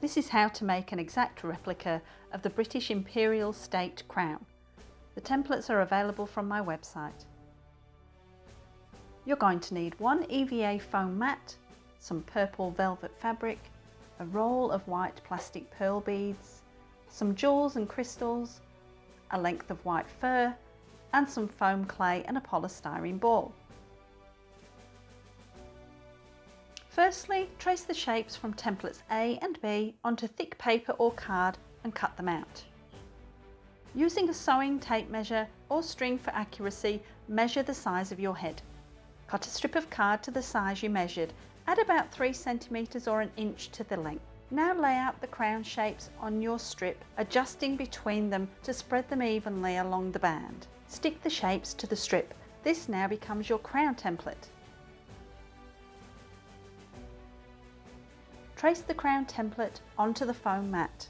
This is how to make an exact replica of the British Imperial State Crown. The templates are available from my website. You're going to need one EVA foam mat, some purple velvet fabric, a roll of white plastic pearl beads, some jewels and crystals, a length of white fur, and some foam clay and a polystyrene ball. Firstly, trace the shapes from templates A and B onto thick paper or card and cut them out. Using a sewing tape measure or string for accuracy, measure the size of your head. Cut a strip of card to the size you measured, add about 3 centimeters or an inch to the length. Now lay out the crown shapes on your strip, adjusting between them to spread them evenly along the band. Stick the shapes to the strip. This now becomes your crown template. Trace the crown template onto the foam mat.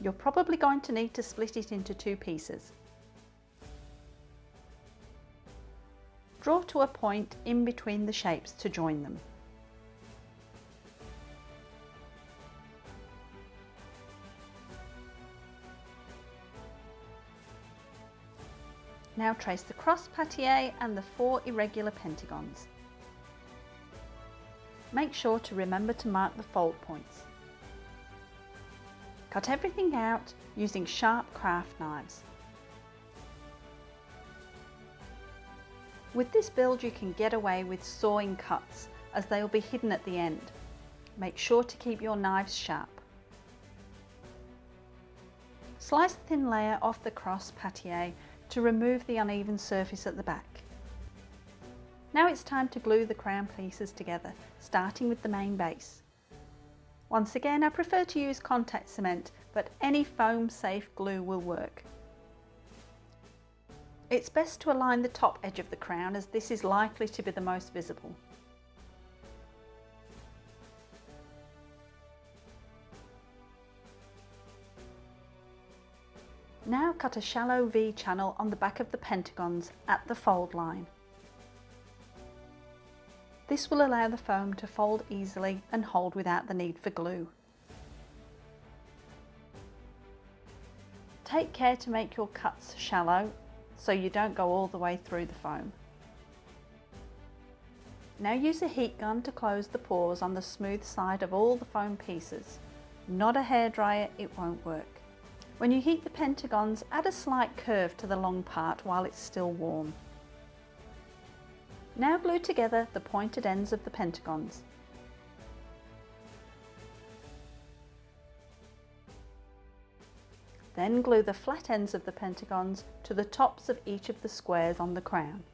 You're probably going to need to split it into 2 pieces. Draw to a point in between the shapes to join them. Now trace the cross pattier and the 4 irregular pentagons. Make sure to remember to mark the fold points. Cut everything out using sharp craft knives. With this build you can get away with sawing cuts as they will be hidden at the end. Make sure to keep your knives sharp. Slice a thin layer off the cross pattier to remove the uneven surface at the back. Now it's time to glue the crown pieces together, starting with the main base. Once again, I prefer to use contact cement, but any foam safe glue will work. It's best to align the top edge of the crown as this is likely to be the most visible. Now cut a shallow V channel on the back of the pentagons at the fold line. This will allow the foam to fold easily and hold without the need for glue. Take care to make your cuts shallow so you don't go all the way through the foam. Now use a heat gun to close the pores on the smooth side of all the foam pieces. Not a hairdryer, it won't work. When you heat the pentagons, add a slight curve to the long part while it's still warm. Now glue together the pointed ends of the pentagons. Then glue the flat ends of the pentagons to the tops of each of the squares on the crown.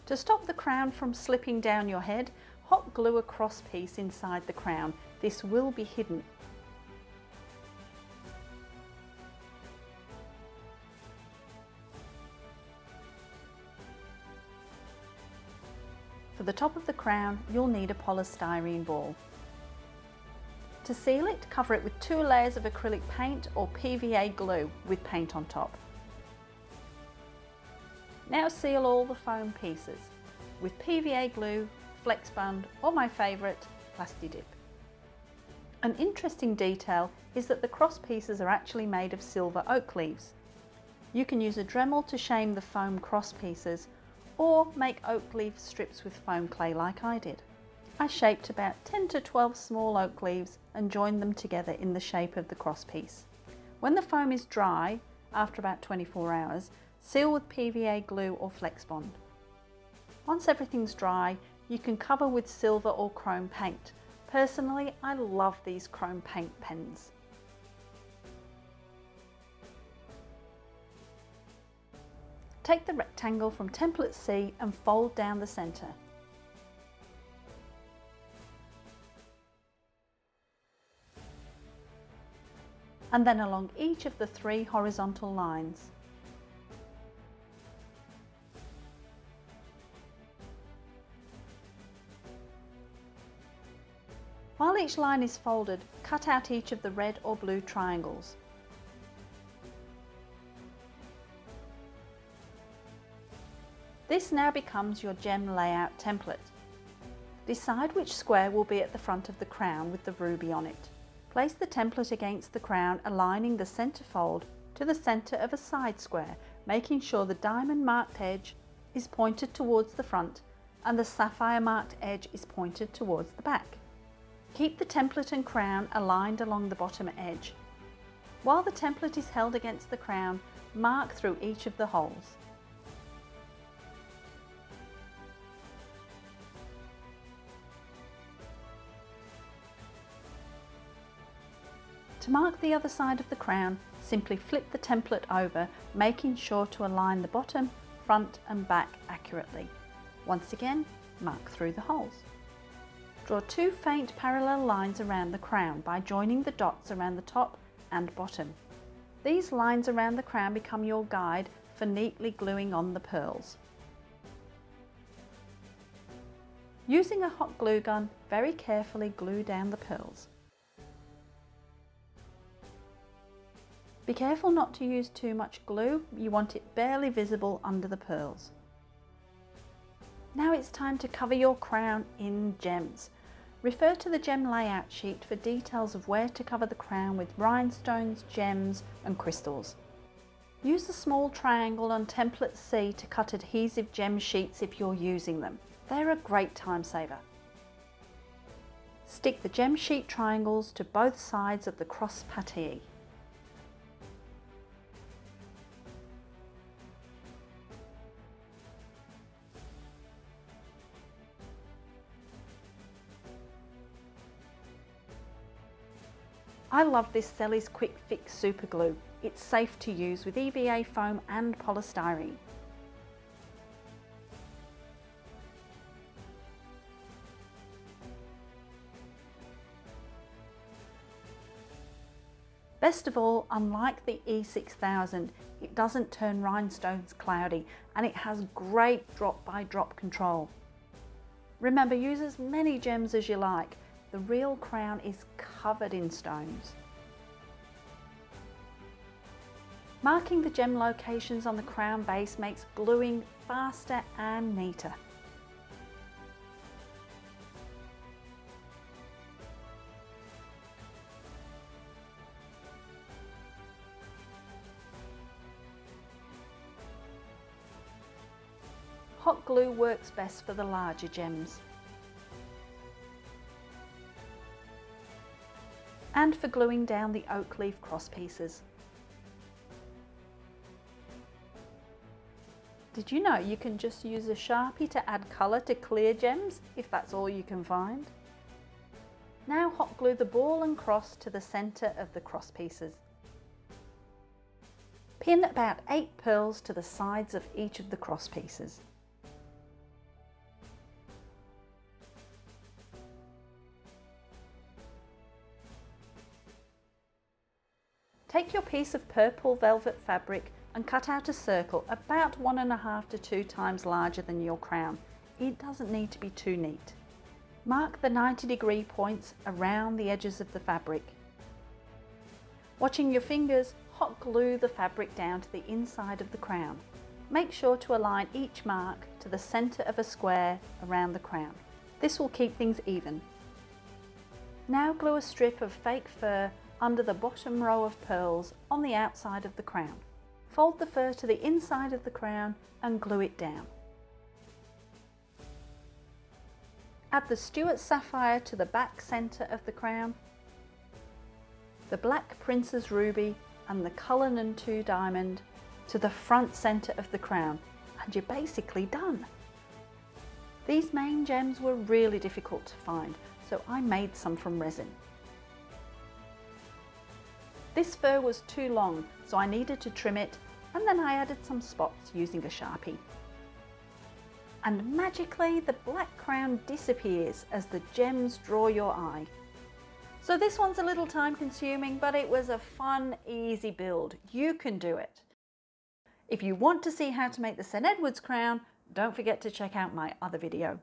To stop the crown from slipping down your head, hot glue a cross piece inside the crown. This will be hidden. For the top of the crown, you'll need a polystyrene ball. To seal it, cover it with 2 layers of acrylic paint or PVA glue with paint on top. Now seal all the foam pieces with PVA glue, Flex Bond, or my favourite, Plasti Dip. An interesting detail is that the cross pieces are actually made of silver oak leaves. You can use a Dremel to shame the foam cross pieces, or make oak leaf strips with foam clay like I did. I shaped about 10 to 12 small oak leaves and joined them together in the shape of the cross piece. When the foam is dry, after about 24 hours, seal with PVA glue or Flex Bond. Once everything's dry, you can cover with silver or chrome paint. Personally, I love these chrome paint pens. Take the rectangle from template C and fold down the centre. And then along each of the 3 horizontal lines. While each line is folded, cut out each of the red or blue triangles. This now becomes your gem layout template. Decide which square will be at the front of the crown with the ruby on it. Place the template against the crown, aligning the centre fold to the centre of a side square, making sure the diamond marked edge is pointed towards the front and the sapphire marked edge is pointed towards the back. Keep the template and crown aligned along the bottom edge. While the template is held against the crown, mark through each of the holes. To mark the other side of the crown, simply flip the template over, making sure to align the bottom, front and back accurately. Once again, mark through the holes. Draw two faint parallel lines around the crown by joining the dots around the top and bottom. These lines around the crown become your guide for neatly gluing on the pearls. Using a hot glue gun, very carefully glue down the pearls. Be careful not to use too much glue, you want it barely visible under the pearls. Now it's time to cover your crown in gems. Refer to the gem layout sheet for details of where to cover the crown with rhinestones, gems and crystals. Use the small triangle on template C to cut adhesive gem sheets if you're using them. They're a great time saver. Stick the gem sheet triangles to both sides of the cross patee. I love this Selleys Quick Fix Super Glue. It's safe to use with EVA foam and polystyrene. Best of all, unlike the E6000, it doesn't turn rhinestones cloudy and it has great drop by drop control. Remember, use as many gems as you like. The real crown is covered in stones. Marking the gem locations on the crown base makes gluing faster and neater. Hot glue works best for the larger gems. And for gluing down the oak leaf cross pieces. Did you know you can just use a Sharpie to add colour to clear gems if that's all you can find? Now hot glue the ball and cross to the centre of the cross pieces. Pin about 8 pearls to the sides of each of the cross pieces. Take your piece of purple velvet fabric and cut out a circle about 1.5 to 2 times larger than your crown. It doesn't need to be too neat. Mark the 90-degree points around the edges of the fabric. Watching your fingers, hot glue the fabric down to the inside of the crown. Make sure to align each mark to the centre of a square around the crown. This will keep things even. Now glue a strip of fake fur under the bottom row of pearls on the outside of the crown. Fold the fur to the inside of the crown and glue it down. Add the Stuart sapphire to the back centre of the crown, the black Prince's ruby and the Cullinan 2 diamond to the front centre of the crown, and you're basically done. These main gems were really difficult to find, so I made some from resin. This fur was too long, so I needed to trim it, and then I added some spots using a Sharpie. And magically the black crown disappears as the gems draw your eye. So this one's a little time consuming, but it was a fun, easy build. You can do it. If you want to see how to make the St Edward's crown, don't forget to check out my other video.